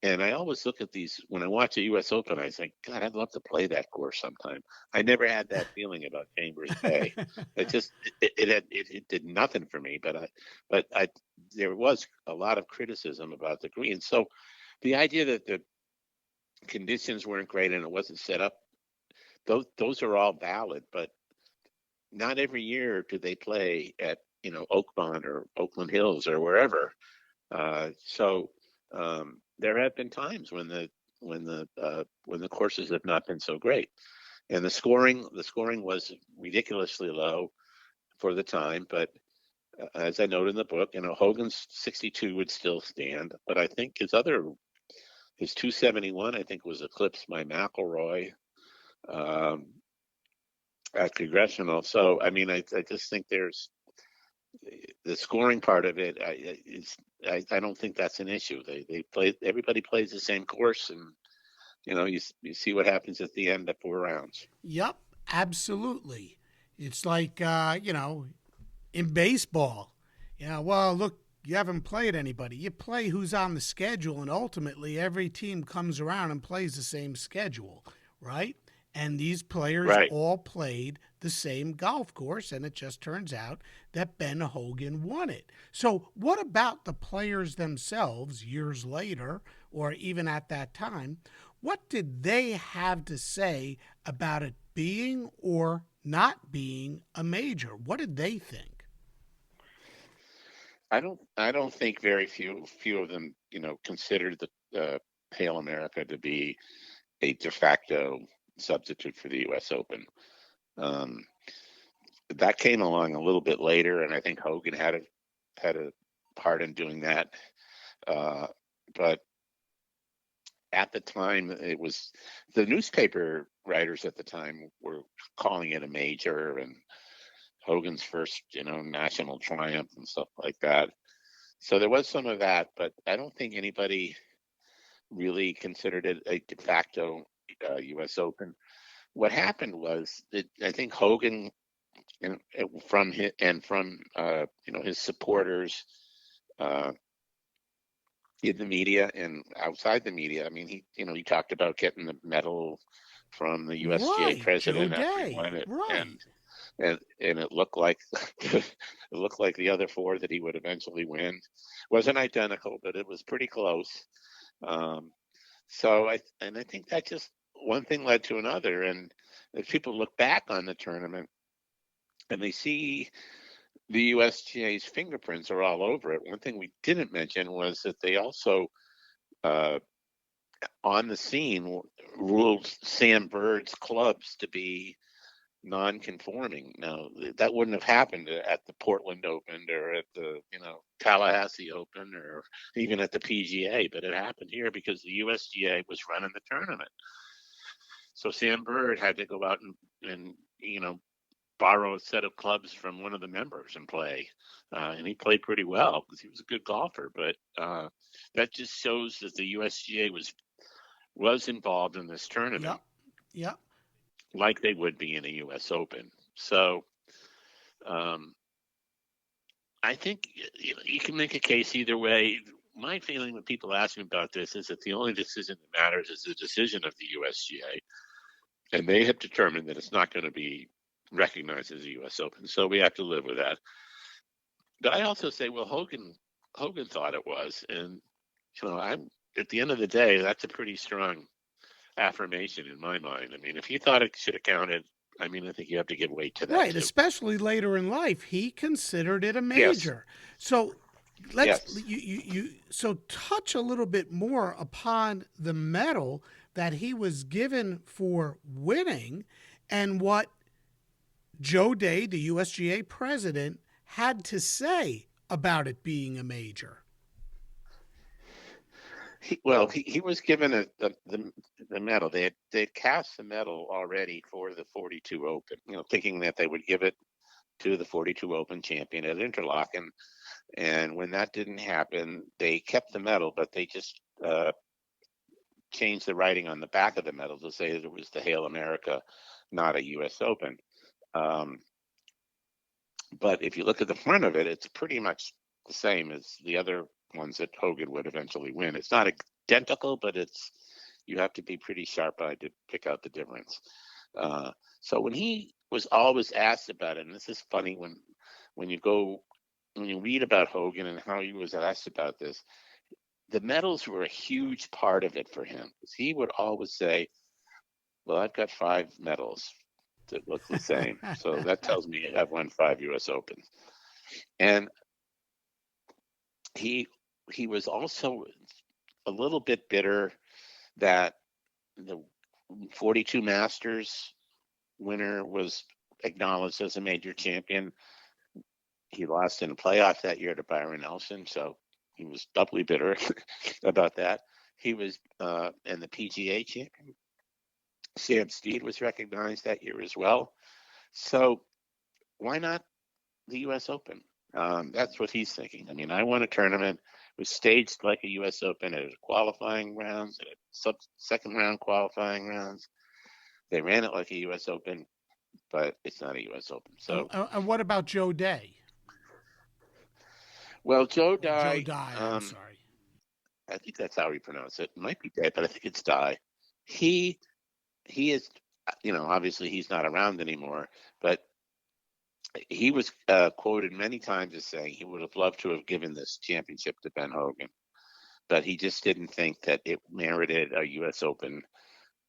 And I always look at these, when I watch a U.S. Open, I think, God, I'd love to play that course sometime. I never had that feeling about Chambers Bay. It did nothing for me, but there was a lot of criticism about the greens. So the idea that the conditions weren't great and it wasn't set up, those are all valid, but not every year do they play at Oakmont or Oakland Hills or wherever. There have been times when the courses have not been so great, and the scoring was ridiculously low for the time. But as I noted in the book, Hogan's 62 would still stand, but I think his 271 I think was eclipsed by McIlroy at Congressional. So I mean, I just think there's the scoring part of it. I don't think that's an issue. Everybody plays the same course, and you see what happens at the end of 4 rounds. Yep, absolutely. It's like in baseball. Well, look, you haven't played anybody. You play who's on the schedule, and ultimately every team comes around and plays the same schedule, right? And these players all played the same golf course, and it just turns out that Ben Hogan won it. So what about the players themselves years later, or even at that time? What did they have to say about it being or not being a major? What did they think? I don't think very few of them, considered the Hale America to be a de facto substitute for the U.S. Open. That came along a little bit later, and I think Hogan had a part in doing that. But at the time, it was the newspaper writers at the time were calling it a major, and Hogan's first, national triumph and stuff like that. So there was some of that, but I don't think anybody really considered it a de facto U.S. Open. What happened was that I think Hogan from his supporters in the media and outside the media. I mean, he talked about getting the medal from the USGA president after he won it, and it looked like the other four that he would eventually win. Wasn't identical, but it was pretty close. So I think that just one thing led to another, and if people look back on the tournament and they see the USGA's fingerprints are all over it. One thing we didn't mention was that they also on the scene ruled Sam Bird's clubs to be non-conforming. Now that wouldn't have happened at the Portland Open or at the Tallahassee Open or even at the PGA, but it happened here because the USGA was running the tournament. So Sam Bird had to go out and borrow a set of clubs from one of the members and play, and he played pretty well because he was a good golfer. But that just shows that the USGA was involved in this tournament. Yeah. Like they would be in a U.S. Open. So I think you can make a case either way. My feeling when people ask me about this is that the only decision that matters is the decision of the USGA. And they have determined that it's not going to be recognized as a U.S. Open. So we have to live with that. But I also say, well, Hogan thought it was. And, I'm at the end of the day, that's a pretty strong affirmation in my mind. I mean, if he thought it should have counted, I think you have to give weight to that. Right, too. especially later in life, he considered it a major. Yes. So let's so touch a little bit more upon the medal that he was given for winning and what Joe Day, the USGA president, had to say about it being a major. He was given the medal. They had cast the medal already for the 42 Open, thinking that they would give it to the 42 Open champion at Interlachen. And when that didn't happen, they kept the medal, but they just changed the writing on the back of the medal to say that it was the Hale America, not a U.S. Open. But if you look at the front of it, it's pretty much the same as the other ones that Hogan would eventually win. It's not identical, but you have to be pretty sharp-eyed to pick out the difference. So when he was always asked about it, and this is funny when you read about Hogan and how he was asked about this, the medals were a huge part of it for him. He would always say, well, I've got 5 medals that look the same. So that tells me I've won 5 U.S. Opens. And he was also a little bit bitter that the 42 Masters winner was acknowledged as a major champion. He lost in a playoff that year to Byron Nelson, so he was doubly bitter about that. He was and the PGA champion. Sam Steed was recognized that year as well. So why not the U.S. Open? That's what he's thinking. I won a tournament. It was staged like a U.S. Open at qualifying rounds, at second round qualifying rounds. They ran it like a U.S. Open, but it's not a U.S. Open. So, and what about Joe Day? Well, Joe Day. I'm sorry. I think that's how we pronounce it. It might be Day, but I think it's Day. He is, obviously he's not around anymore, but he was quoted many times as saying he would have loved to have given this championship to Ben Hogan, but he just didn't think that it merited a U.S. Open,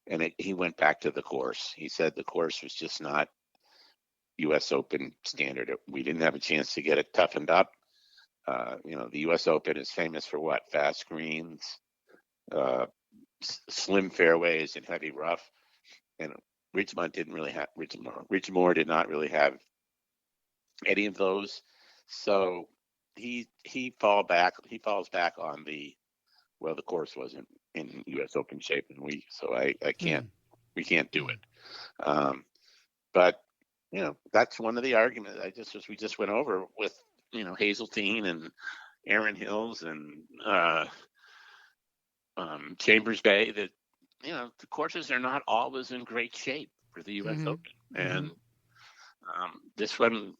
and he went back to the course. He said the course was just not U.S. Open standard. We didn't have a chance to get it toughened up. The U.S. Open is famous for what? Fast greens, slim fairways, and heavy rough. And Ridgemoor did not really have any of those. So he falls back on the course wasn't in U.S. Open shape, and we can't do it. But that's one of the arguments we just went over with Hazeltine and Aaron Hills and Chambers Bay, that the courses are not always in great shape for the U.S. Open, and this one,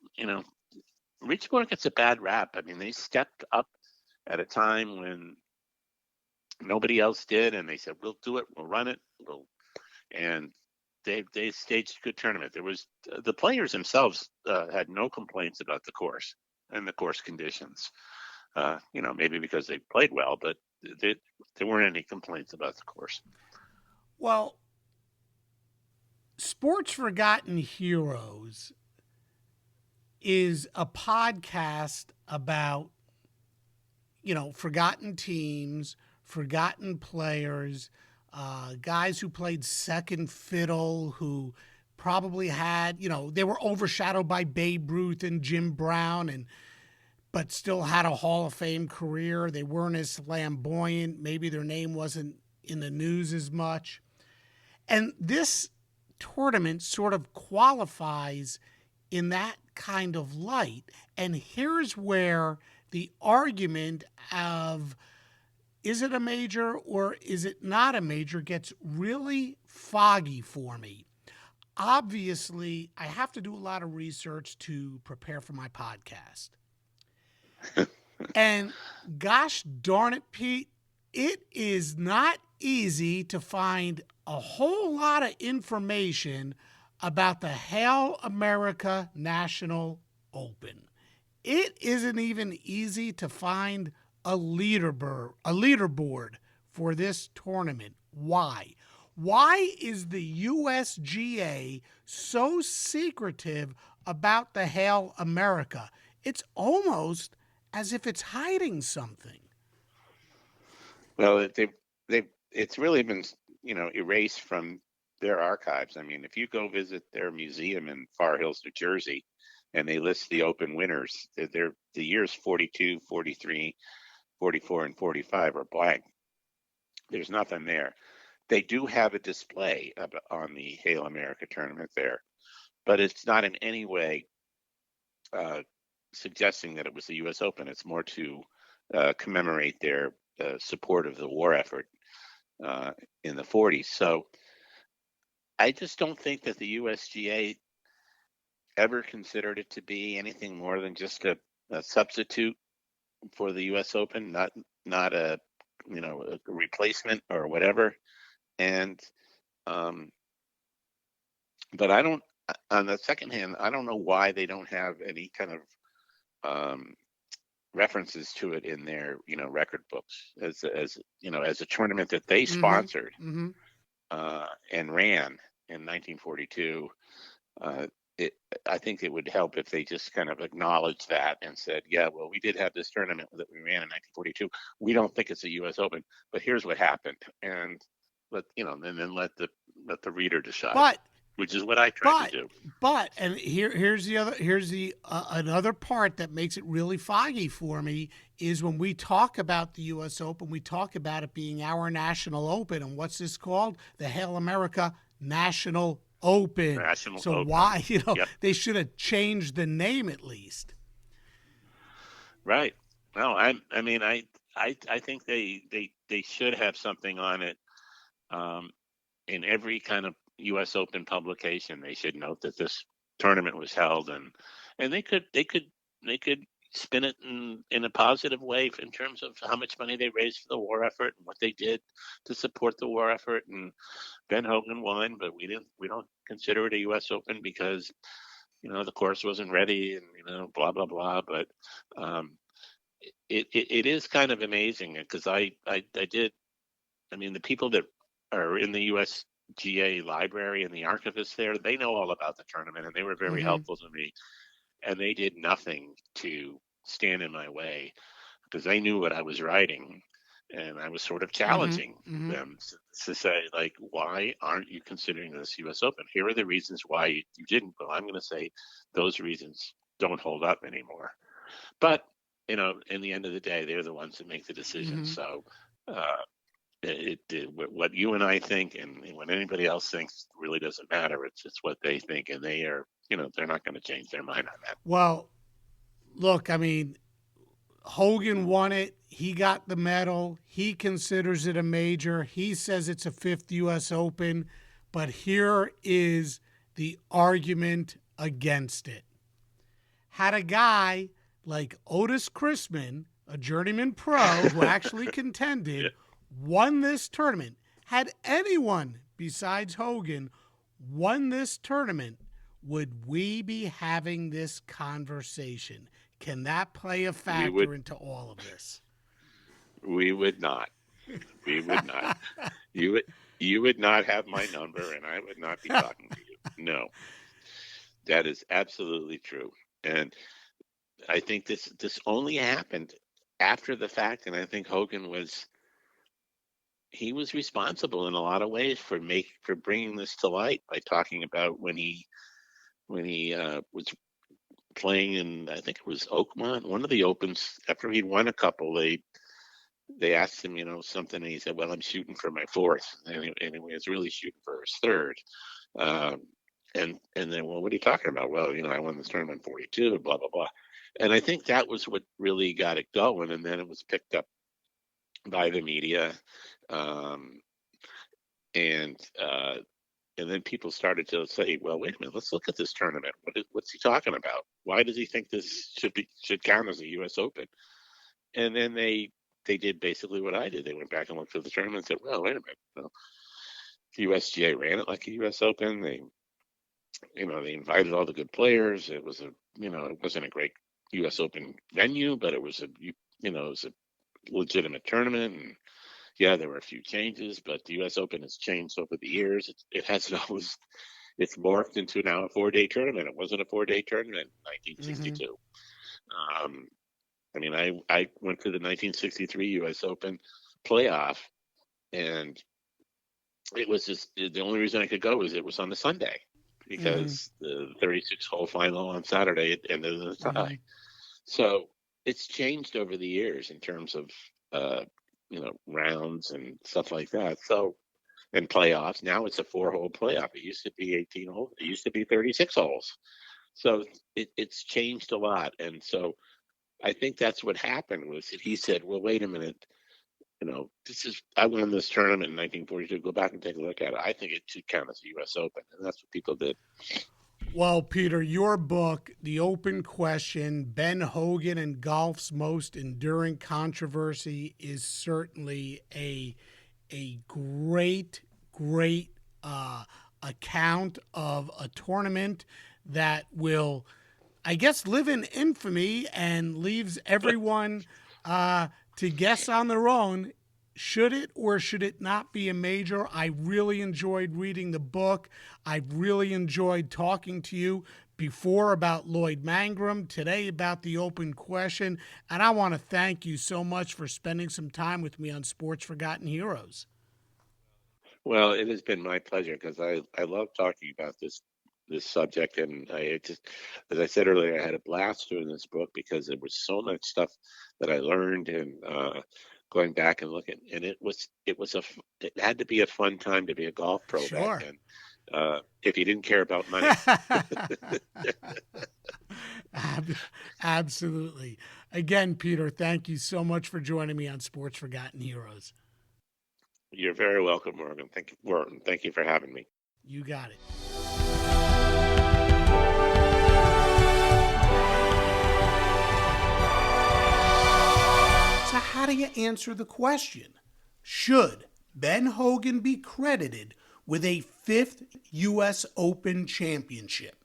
Ridgemoor gets a bad rap. They stepped up at a time when nobody else did, and they said, "We'll do it. We'll run it." And they staged a good tournament. There was the players themselves had no complaints about the course and the course conditions. Maybe because they played well, but there weren't any complaints about the course. Well, Sports Forgotten Heroes is a podcast about, forgotten teams, forgotten players, guys who played second fiddle, who probably had, they were overshadowed by Babe Ruth and Jim Brown, but still had a Hall of Fame career. They weren't as flamboyant. Maybe their name wasn't in the news as much. And this tournament sort of qualifies in that kind of light. And here's where the argument of is it a major or is it not a major gets really foggy for me. Obviously, I have to do a lot of research to prepare for my podcast. And gosh darn it, Pete, it is not easy to find a whole lot of information about the Hale America National Open. It isn't even easy to find a leaderboard for this tournament. Why? Why is the USGA so secretive about the Hale America? It's almost as if it's hiding something. Well, it's really been, erased from their archives. I mean, if you go visit their museum in Far Hills, New Jersey, and they list the Open winners, the years 42, 43, 44, and 45 are blank. There's nothing there. They do have a display on the Hale America tournament there, but it's not in any way suggesting that it was the U.S. Open. It's more to commemorate their support of the war effort in the 40s. So I just don't think that the USGA ever considered it to be anything more than just a substitute for the U.S. Open, not a a replacement or whatever. And but I don't. On the second hand, I don't know why they don't have any kind of references to it in their record books as a tournament that they sponsored and ran in 1942. I think it would help if they just kind of acknowledged that and said, yeah, well, we did have this tournament that we ran in 1942. We don't think it's a U.S. Open, but here's what happened, and let the reader decide. Which is what I try to do. But here's another part that makes it really foggy for me is when we talk about the U.S. Open, we talk about it being our national open, and what's this called? The Hale America National Open. So Open. Why they should have changed the name at least. Right. No, I think they should have something on it in every kind of U.S. Open publication. They should note that this tournament was held, and they could spin it in a positive way in terms of how much money they raised for the war effort and what they did to support the war effort. And Ben Hogan won, but we don't consider it a U.S. Open because the course wasn't ready and blah blah blah. But it is kind of amazing because the people that are in the USGA library and the archivists there, they know all about the tournament, and they were very helpful to me. And they did nothing to stand in my way because they knew what I was writing, and I was sort of challenging them to say, like, why aren't you considering this U.S. Open? Here are the reasons why you didn't. Well, I'm going to say those reasons don't hold up anymore. But, in the end of the day, they're the ones that make the decision. So what you and I think and what anybody else thinks really doesn't matter. It's what they think, and they are, they're not going to change their mind on that. Well, look, Hogan won it. He got the medal. He considers it a major. He says it's a fifth U.S. Open. But here is the argument against it. Had a guy like Otis Chrisman, a journeyman pro who actually contended, won this tournament, had anyone besides Hogan won this tournament, would we be having this conversation? Can that play a factor into all of this? We would not. We would not. You would not have my number, and I would not be talking to you. No, that is absolutely true. And I think this only happened after the fact, and I think Hogan was responsible in a lot of ways for bringing this to light by talking about when he was playing in, I think it was Oakmont, one of the Opens. After he'd won a couple, they asked him, something, and he said, "Well, I'm shooting for my fourth," and he was really shooting for his third. And then, well, what are you talking about? Well, I won this tournament 42, blah blah blah. And I think that was what really got it going, and then it was picked up by the media, and then people started to say, "Well, wait a minute, let's look at this tournament. What's he talking about? Why does he think this should count as a U.S. Open?" And then they did basically what I did. They went back and looked at the tournament and said, "Well, wait a minute. Well, the USGA ran it like a U.S. Open. They invited all the good players. It was it wasn't a great U.S. Open venue, but it was it was a legitimate tournament. And yeah, there were a few changes, but the U.S. Open has changed over the years. It hasn't always. It's morphed into now a 4-day tournament. It wasn't a 4-day tournament in 1962. I went to the 1963 U.S. Open playoff, and it was just the only reason I could go was it was on the Sunday, because the 36-hole final on Saturday ended in a tie. So it's changed over the years in terms of rounds and stuff like that. So, and playoffs. Now it's a 4-hole playoff. It used to be 18 holes. It used to be 36 holes. So it's changed a lot. And so I think that's what happened was that he said, "Well, wait a minute. I won this tournament in 1942. Go back and take a look at it. I think it should count as a U.S. Open." And that's what people did. Well, Peter, your book, The Open Question, Ben Hogan and Golf's Most Enduring Controversy, is certainly a great account of a tournament that will, I guess, live in infamy and leaves everyone to guess on their own. Should it or should it not be a major? I really enjoyed reading the book. I really enjoyed talking to you before about Lloyd Mangrum, today about the Open Question. And I want to thank you so much for spending some time with me on Sports Forgotten Heroes. Well, it has been my pleasure, because I love talking about this subject, and I just, as I said earlier, I had a blast doing this book because there was so much stuff that I learned, and going back and looking, and it had to be a fun time to be a golf pro back then. If you didn't care about money. Absolutely. Again, Peter, thank you so much for joining me on Sports Forgotten Heroes. You're very welcome, Morgan. Thank you for having me. You got it. So how do you answer the question? Should Ben Hogan be credited with a 5th U.S. Open championship?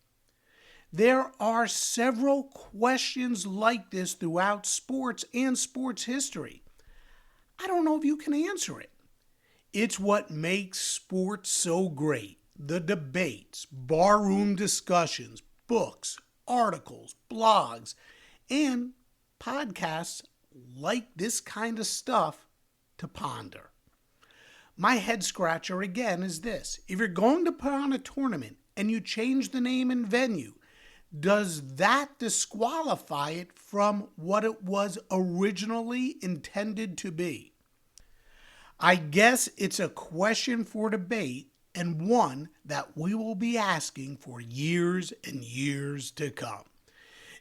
There are several questions like this throughout sports and sports history. I don't know if you can answer it. It's what makes sports so great. The debates, barroom discussions, books, articles, blogs, and podcasts like this kind of stuff to ponder. My head scratcher again is this. If you're going to put on a tournament and you change the name and venue, does that disqualify it from what it was originally intended to be? I guess it's a question for debate, and one that we will be asking for years and years to come.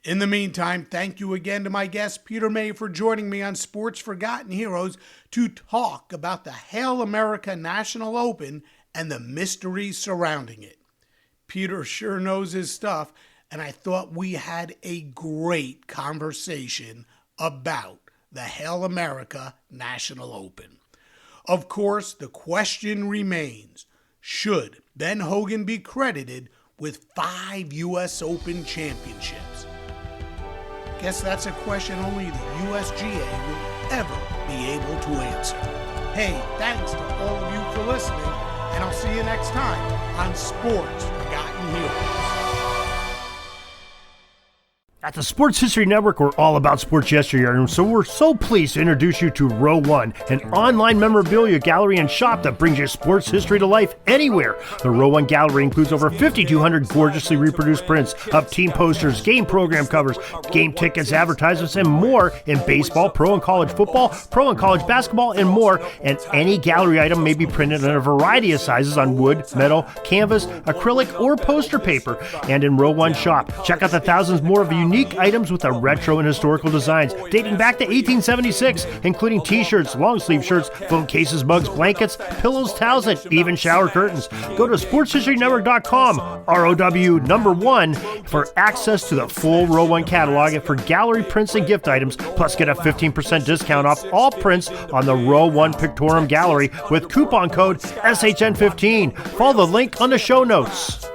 In the meantime, thank you again to my guest, Peter May, for joining me on Sports Forgotten Heroes to talk about the Hale America National Open and the mysteries surrounding it. Peter sure knows his stuff, and I thought we had a great conversation about the Hale America National Open. Of course, the question remains, Should Ben Hogan be credited with 5 U.S. Open championships? Guess that's a question only the USGA will ever be able to answer. Hey, thanks to all of you for listening, and I'll see you next time on Sports Forgotten Heroes. At the Sports History Network, we're all about sports yesteryear, and so we're so pleased to introduce you to Row One, an online memorabilia gallery and shop that brings your sports history to life anywhere. The Row One gallery includes over 5,200 gorgeously reproduced prints of team posters, game program covers, game tickets, advertisements, and more in baseball, pro and college football, pro and college basketball, and more. And any gallery item may be printed in a variety of sizes on wood, metal, canvas, acrylic, or poster paper. And in Row One shop, check out the thousands more of unique items with the retro and historical designs dating back to 1876, including t-shirts, long sleeve shirts, phone cases, mugs, blankets, pillows, towels, and even shower curtains. Go to sportshistorynetwork.com, ROW1, for access to the full Row One catalog and for gallery prints and gift items, plus get a 15% discount off all prints on the Row One Pictorium Gallery with coupon code SHN15. Follow the link on the show notes.